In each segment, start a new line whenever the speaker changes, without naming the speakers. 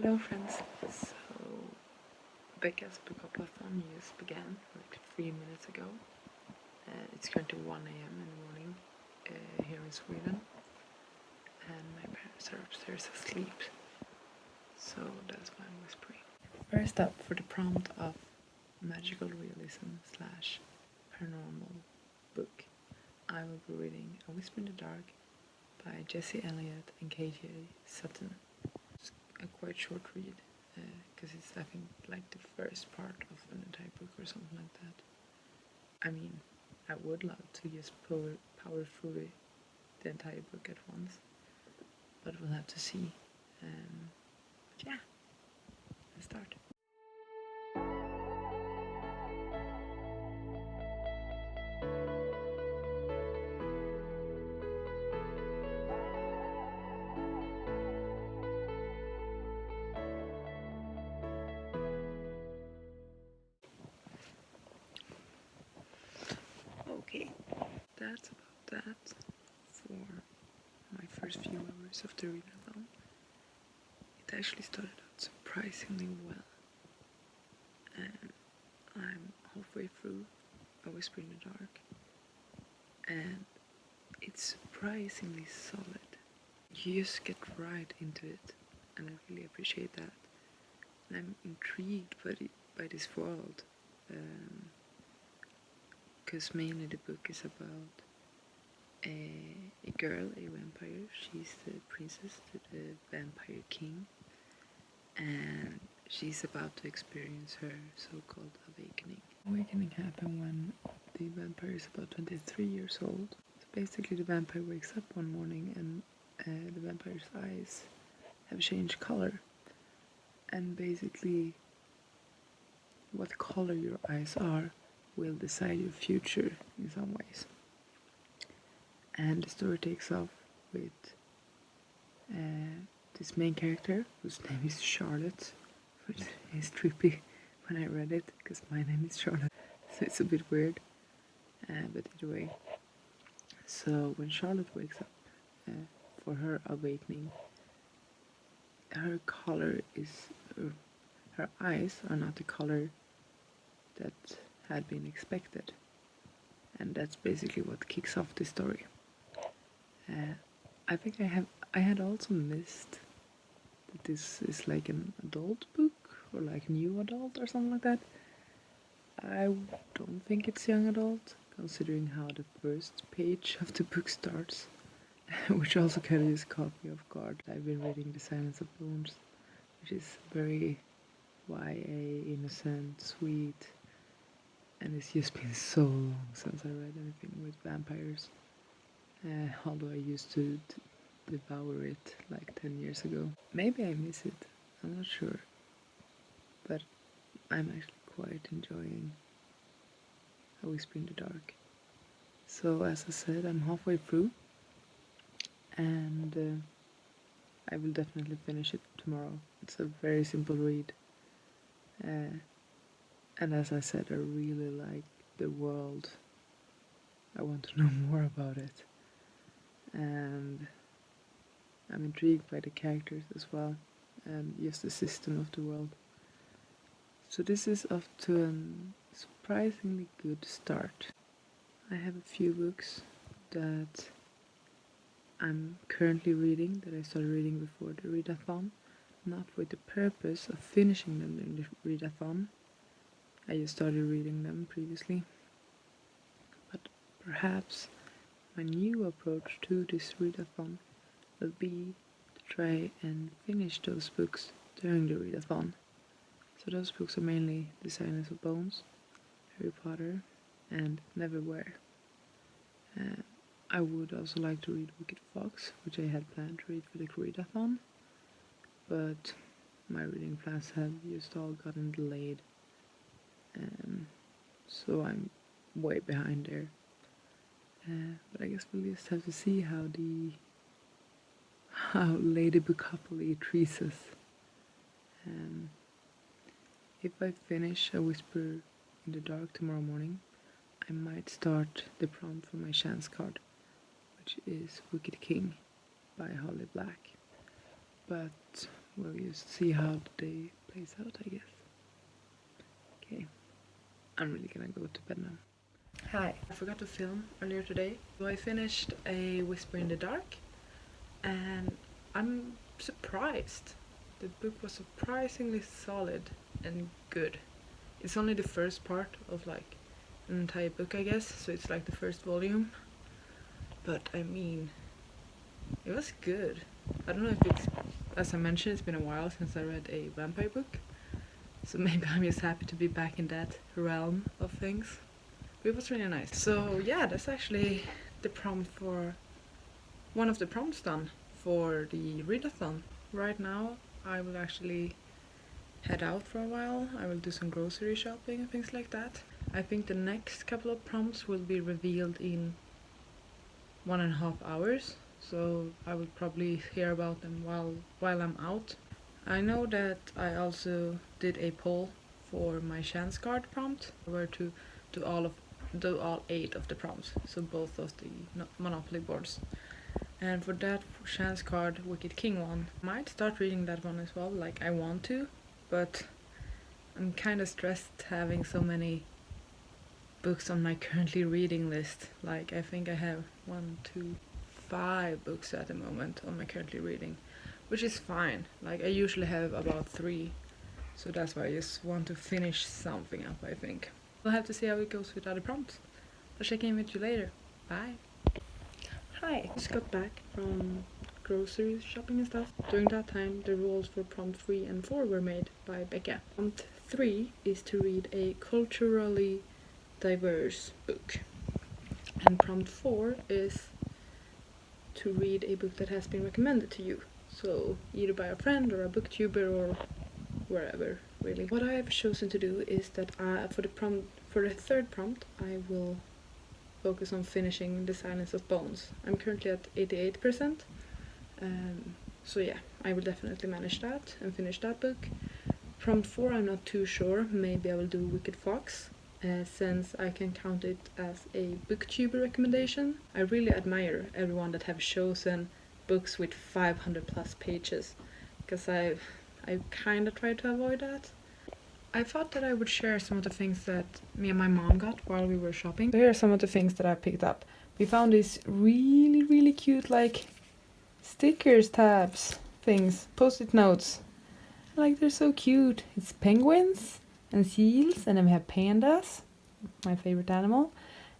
Hello friends, so Becca's Bookoplathon just began like 3 minutes ago. It's currently 1 a.m. in the morning here in Sweden, and my parents are upstairs asleep, so that's why I'm whispering. First up, for the prompt of magical realism / paranormal book, I will be reading A Whisper in the Dark by Jessie Elliott and KJ Sutton. It's a quite short read, because it's, I think, like the first part of an entire book or something like that. I mean, I would love to just power through the entire book at once, but we'll have to see. But yeah, let's start. Okay, that's about that for my first few hours of the readathon. It actually started out surprisingly well, and I'm halfway through A Whisper in the Dark, and it's surprisingly solid. You just get right into it, and I really appreciate that. And I'm intrigued by this world, because mainly the book is about a girl, a vampire. She's the princess to the vampire king, and she's about to experience her so-called awakening. Awakening happened when the vampire is about 23 years old. So basically the vampire wakes up one morning and the vampire's eyes have changed color, and basically what color your eyes are will decide your future in some ways. And the story takes off with this main character, whose name is Charlotte, which is trippy when I read it, because my name is Charlotte, so it's a bit weird, but either way. So when Charlotte wakes up for her awakening, her color is, her eyes are not the color that had been expected, and that's basically what kicks off the story. I think I had also missed that this is like an adult book or like new adult or something like that. I don't think it's young adult, considering how the first page of the book starts, which also kind of just caught me off guard. I've been reading The Silence of Bones, which is very YA, innocent, sweet, and it's just been so long since I read anything with vampires. Although I used to devour it like 10 years ago. Maybe I miss it, I'm not sure. But I'm actually quite enjoying A Whisper in the Dark. So as I said, I'm halfway through, and I will definitely finish it tomorrow. It's a very simple read. And as I said, I really like the world. I want to know more about it. And I'm intrigued by the characters as well, and just the system of the world. So this is off to a surprisingly good start. I have a few books that I'm currently reading, that I started reading before the readathon, not with the purpose of finishing them in the readathon. I just started reading them previously. But perhaps my new approach to this readathon will be to try and finish those books during the readathon. So those books are mainly The Silence of Bones, Harry Potter, and Neverwhere. I would also like to read Wicked Fox, which I had planned to read for the readathon, but my reading plans have just all gotten delayed, so I'm way behind there. But I guess we'll just have to see how Lady Bookoplathon treats us. If I finish A Whisper in the Dark tomorrow morning, I might start the prompt for my chance card, which is Wicked King by Holly Black. But we'll just see how the day plays out, I guess. Okay, I'm really gonna go to bed now. Hi, I forgot to film earlier today. So I finished A Whisper in the Dark, and I'm surprised. The book was surprisingly solid and good. It's only the first part of like an entire book, I guess, so it's like the first volume. But I mean, it was good. I don't know if it's, as I mentioned, it's been a while since I read a vampire book, so maybe I'm just happy to be back in that realm of things. But it was really nice. So yeah, that's actually the prompt for one of the prompts done for the readathon. Right now I will actually head out for a while. I will do some grocery shopping and things like that. I think the next couple of prompts will be revealed in 1.5 hours, so I will probably hear about them while I'm out. I know that I also did a poll for my chance card prompt, where to do all 8 of the prompts, so both of the Monopoly boards. And for that chance card, Wicked King one, I might start reading that one as well, like I want to, but I'm kind of stressed having so many books on my currently reading list. Like I think I have 5 books at the moment on my currently reading, which is fine. Like I usually have about 3, so that's why I just want to finish something up, I think. We'll have to see how it goes with other prompts. I'll check in with you later. Bye. Hi, just got back from grocery shopping and stuff. During that time, the rules for prompt 3 and 4 were made by Becca. Prompt 3 is to read a culturally diverse book. And prompt 4 is to read a book that has been recommended to you. So either by a friend or a booktuber or wherever, really. What I have chosen to do is that for the third prompt, I will focus on finishing The Silence of Bones. I'm currently at 88%. So yeah, I will definitely manage that and finish that book. Prompt 4, I'm not too sure. Maybe I will do Wicked Fox, since I can count it as a booktuber recommendation. I really admire everyone that have chosen books with 500 plus pages, because I kind of tried to avoid that. I thought that I would share some of the things that me and my mom got while we were shopping. So here are some of the things that I picked up. We found these really cute like stickers, tabs, things, post-it notes. Like they're so cute. It's penguins and seals, and then we have pandas, my favorite animal,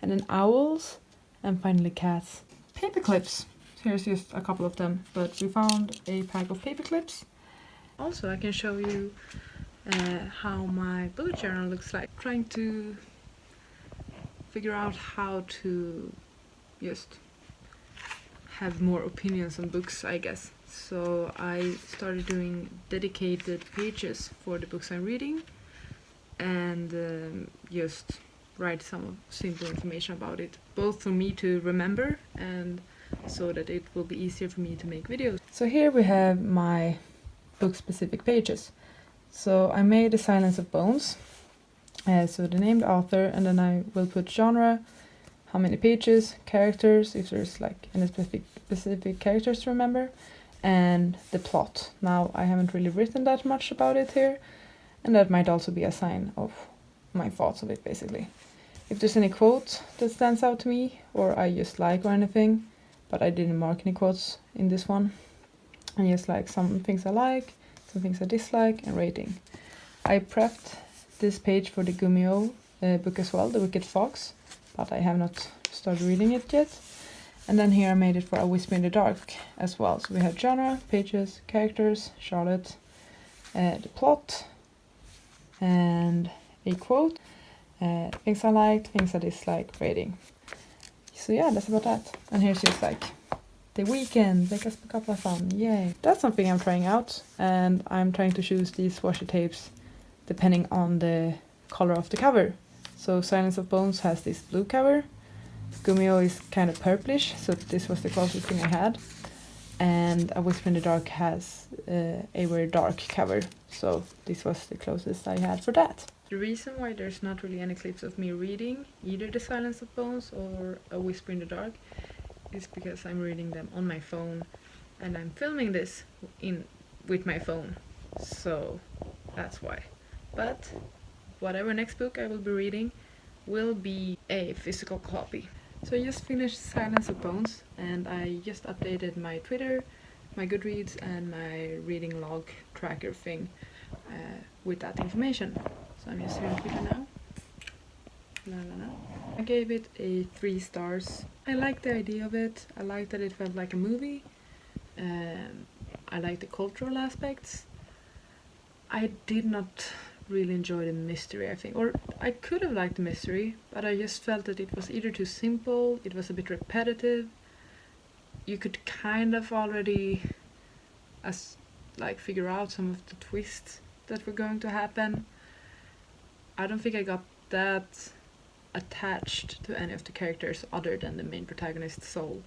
and then owls, and finally cats. Paper clips. Here's just a couple of them, but we found a pack of paper clips. Also, I can show you how my bullet journal looks like. Trying to figure out how to just have more opinions on books, I guess. So I started doing dedicated pages for the books I'm reading, and just write some simple information about it, both for me to remember and so that it will be easier for me to make videos. So here we have my book-specific pages. So I made The Silence of Bones, so the name, the author, and then I will put genre, how many pages, characters, if there's like any specific characters to remember, and the plot. Now I haven't really written that much about it here, and that might also be a sign of my thoughts of it, basically. If there's any quote that stands out to me, or I just like or anything, but I didn't mark any quotes in this one, and just like some things I like, some things I dislike, and rating. I prepped this page for the Gummio book as well, The Wicked Fox, but I have not started reading it yet. And then here I made it for A Whisper in the Dark as well. So we have genre, pages, characters, Charlotte, the plot, and a quote, things I liked, things I disliked, rating. So yeah, that's about that. And here's just like the weekend, Becca's Bookoplathon, yay. That's something I'm trying out, and I'm trying to choose these washi tapes depending on the color of the cover. So Silence of Bones has this blue cover, Gummio is kind of purplish, so this was the closest thing I had, and A Whisper in the Dark has a very dark cover, so this was the closest I had for that. The reason why there's not really any clips of me reading either The Silence of Bones or A Whisper in the Dark is because I'm reading them on my phone, and I'm filming this in with my phone, so that's why. But whatever next book I will be reading will be a physical copy. So I just finished Silence of Bones, and I just updated my Twitter, my Goodreads, and my reading log tracker thing with that information. So I'm just here on Twitter now. I gave it a 3 stars. I liked the idea of it. I liked that it felt like a movie. I liked the cultural aspects. I did not really enjoy the mystery, I think. Or I could have liked the mystery, but I just felt that it was either too simple, it was a bit repetitive. You could kind of already figure out some of the twists that were going to happen. I don't think I got that attached to any of the characters other than the main protagonist's soul.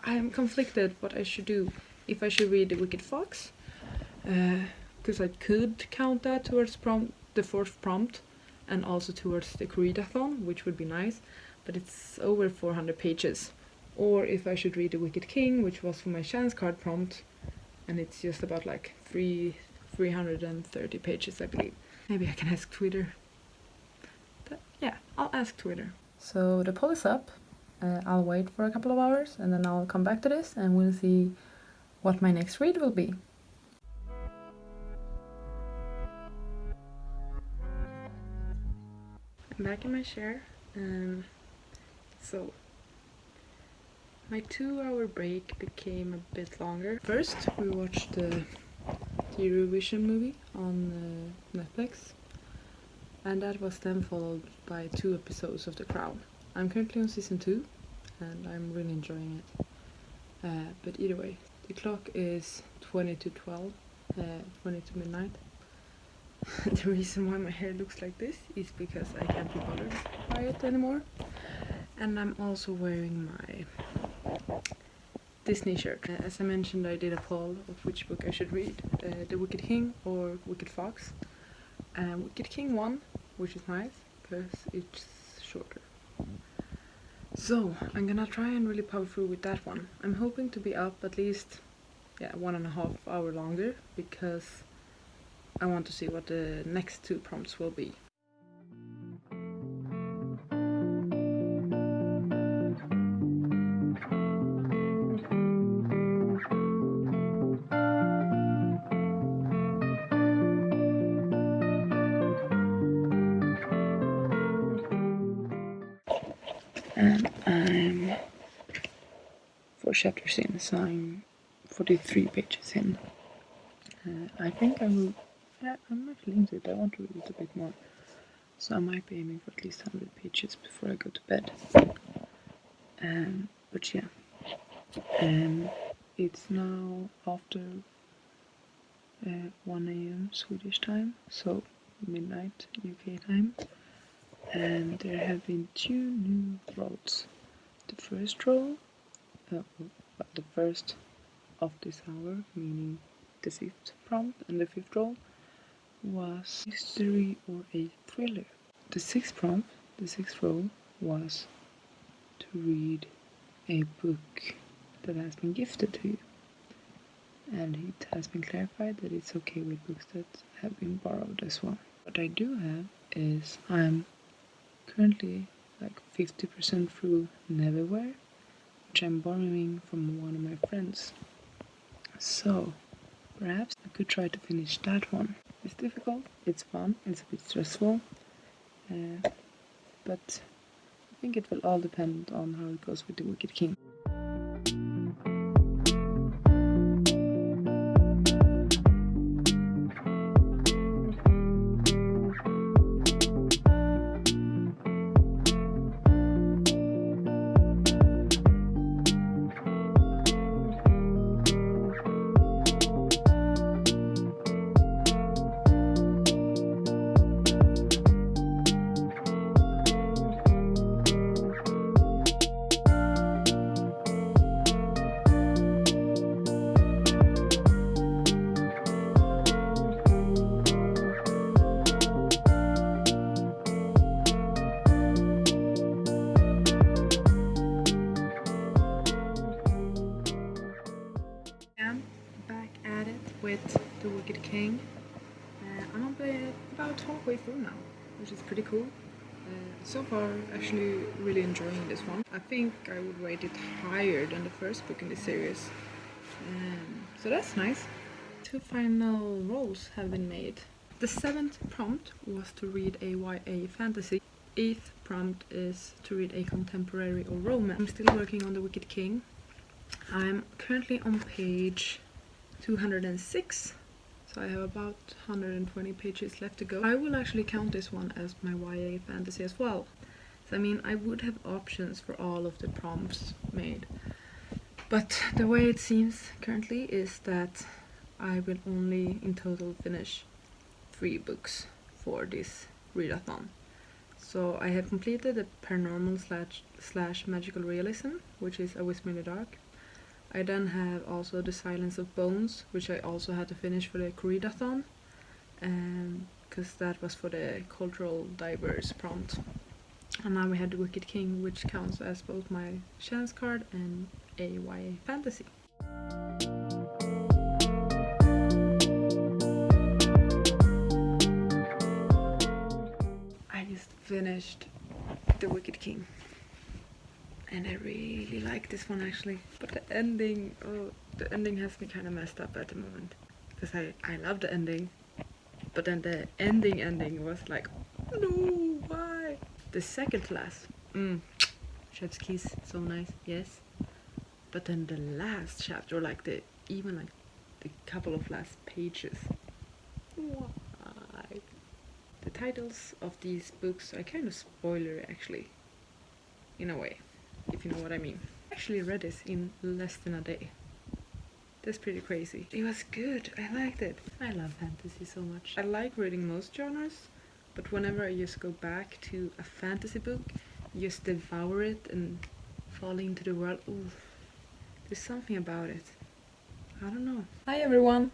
I am conflicted what I should do. If I should read The Wicked Fox, because I could count that towards the 4th prompt, and also towards the Bookoplathon, which would be nice, but it's over 400 pages. Or if I should read The Wicked King, which was for my chance card prompt, and it's just about like 330 pages, I believe. Maybe I can ask Twitter. Yeah, I'll ask Twitter. So the poll is up. I'll wait for a couple of hours and then I'll come back to this and we'll see what my next read will be. I'm back in my chair. So my 2-hour break became a bit longer. First, we watched the Eurovision movie on Netflix, and that was then followed by 2 episodes of The Crown. I'm currently on season 2, and I'm really enjoying it. But either way, the clock is 20 to 12, 20 to midnight. The reason why my hair looks like this is because I can't be bothered by it anymore. And I'm also wearing my Disney shirt. As I mentioned, I did a poll of which book I should read, The Wicked King or Wicked Fox. Wicked King won, which is nice, because it's shorter. So, I'm gonna try and really power through with that one. I'm hoping to be up at least 1.5 hours longer, because I want to see what the next 2 prompts will be. And I'm 4 chapters in, so I'm 43 pages in. I think I will, I'm actually into it. I want to read it a bit more. So I might be aiming for at least 100 pages before I go to bed. But yeah, it's now after 1 a.m. Swedish time, so midnight UK time. And there have been 2 new roles. The first role, the first of this hour, meaning the 5th prompt, and the 5th role was mystery or a thriller. The 6th prompt, the 6th role, was to read a book that has been gifted to you. And it has been clarified that it's okay with books that have been borrowed as well. What I do have is I'm currently like 50% through Neverwhere, which I'm borrowing from one of my friends. So perhaps I could try to finish that one. It's difficult, it's fun, it's a bit stressful, but I think it will all depend on how it goes with The Wicked King. with The Wicked King. I'm about halfway through now, which is pretty cool. So far, actually really enjoying this one. I think I would rate it higher than the first book in the series. So that's nice. 2 final rolls have been made. The 7th prompt was to read a YA fantasy. 8th prompt is to read a contemporary or romance. I'm still working on The Wicked King. I'm currently on page 206, so I have about 120 pages left to go. I will actually count this one as my YA fantasy as well. So I mean, I would have options for all of the prompts made, but the way it seems currently is that I will only in total finish 3 books for this readathon. So I have completed the paranormal slash magical realism, which is A Whisper in the Dark. I then have also The Silence of Bones, which I also had to finish for the readathon, because that was for the cultural diverse prompt. And now we have The Wicked King, which counts as both my chance card and a YA fantasy. I just finished The Wicked King, and I really like this one actually. But the ending has me kind of messed up at the moment, because I love the ending, but then the ending was like, no, why? The second to last, chef's kiss, so nice, yes. But then the last chapter, like the couple of last pages, why? The titles of these books are kind of spoilery actually, in a way, if you know what I mean. I actually read this in less than a day. That's pretty crazy. It was good, I liked it. I love fantasy so much. I like reading most genres, but whenever I just go back to a fantasy book, just devour it and fall into the world, ooh, there's something about it. I don't know. Hi everyone!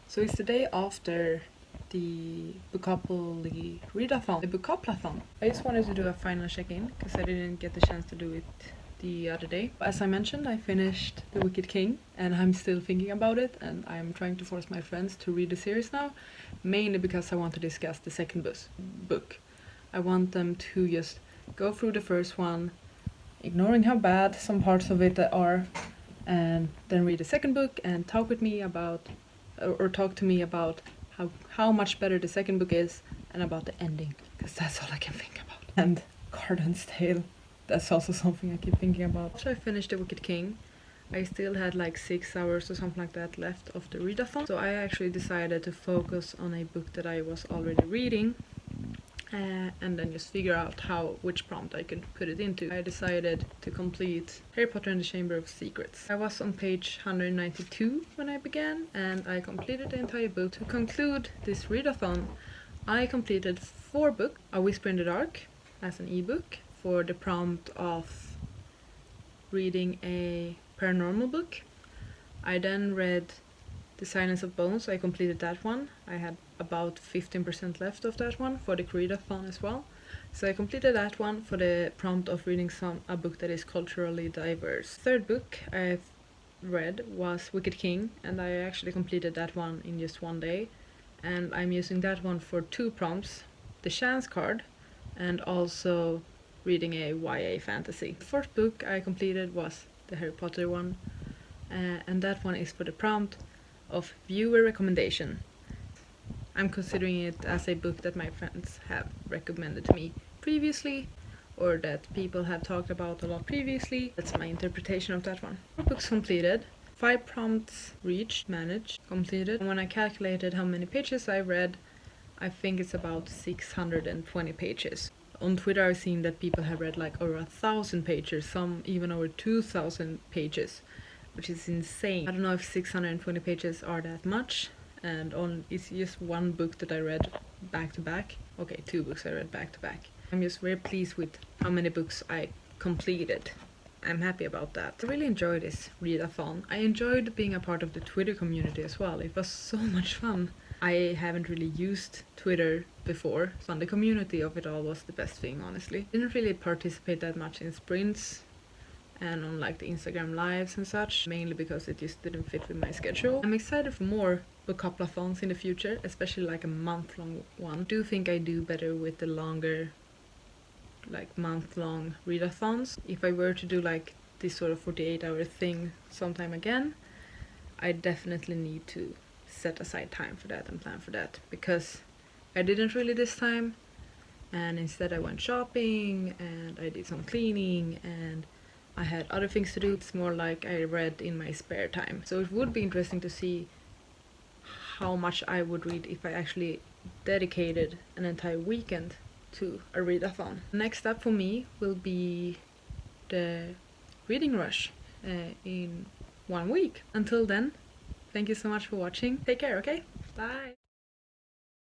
So it's the day after the readathon, the Bookoplathon. I just wanted to do a final check-in, because I didn't get the chance to do it the other day. As I mentioned, I finished The Wicked King, and I'm still thinking about it, and I'm trying to force my friends to read the series now, mainly because I want to discuss the second book. I want them to just go through the first one, ignoring how bad some parts of it are, and then read the second book and talk with me about, or talk to me about how much better the second book is, and about the ending, because that's all I can think about. And Garden's Tale, that's also something I keep thinking about. After I finished The Wicked King, I still had like 6 hours or something like that left of the readathon, so I actually decided to focus on a book that I was already reading, and then just figure out which prompt I could put it into. I decided to complete Harry Potter and the Chamber of Secrets. I was on page 192 when I began, and I completed the entire book. To conclude this readathon, I completed 4 books. A Whisper in the Dark as an ebook for the prompt of reading a paranormal book. I then read The Silence of Bones, I completed that one. I had about 15% left of that one for the readathon as well. So I completed that one for the prompt of reading a book that is culturally diverse. Third book I've read was Wicked King, and I actually completed that one in just one day. And I'm using that one for 2 prompts, the chance card, and also reading a YA fantasy. The fourth book I completed was the Harry Potter one, and that one is for the prompt of viewer recommendation. I'm considering it as a book that my friends have recommended to me previously, or that people have talked about a lot previously. That's my interpretation of that one. 4 books completed, 5 prompts managed, completed. And when I calculated how many pages I read, I think it's about 620 pages. On Twitter I've seen that people have read like over 1,000 pages, some even over 2,000 pages, which is insane. I don't know if 620 pages are that much, and it's just 1 book that I read back to back. Okay, 2 books I read back to back. I'm just very pleased with how many books I completed. I'm happy about that. I really enjoyed this readathon. I enjoyed being a part of the Twitter community as well. It was so much fun. I haven't really used Twitter before, so the community of it all was the best thing, honestly. Didn't really participate that much in sprints and on like the Instagram lives and such, mainly because it just didn't fit with my schedule. I'm excited for more
bookoplathons in the future, especially like a month-long one. I do think I do better with the longer, like month-long readathons. If I were to do like this sort of 48-hour thing sometime again, I definitely need to set aside time for that and plan for that, because I didn't really this time, and instead I went shopping and I did some cleaning and I had other things to do. It's more like I read in my spare time. So it would be interesting to see how much I would read if I actually dedicated an entire weekend to a readathon. Next up for me will be the reading rush in 1 week. Until then, thank you so much for watching. Take care, okay? Bye!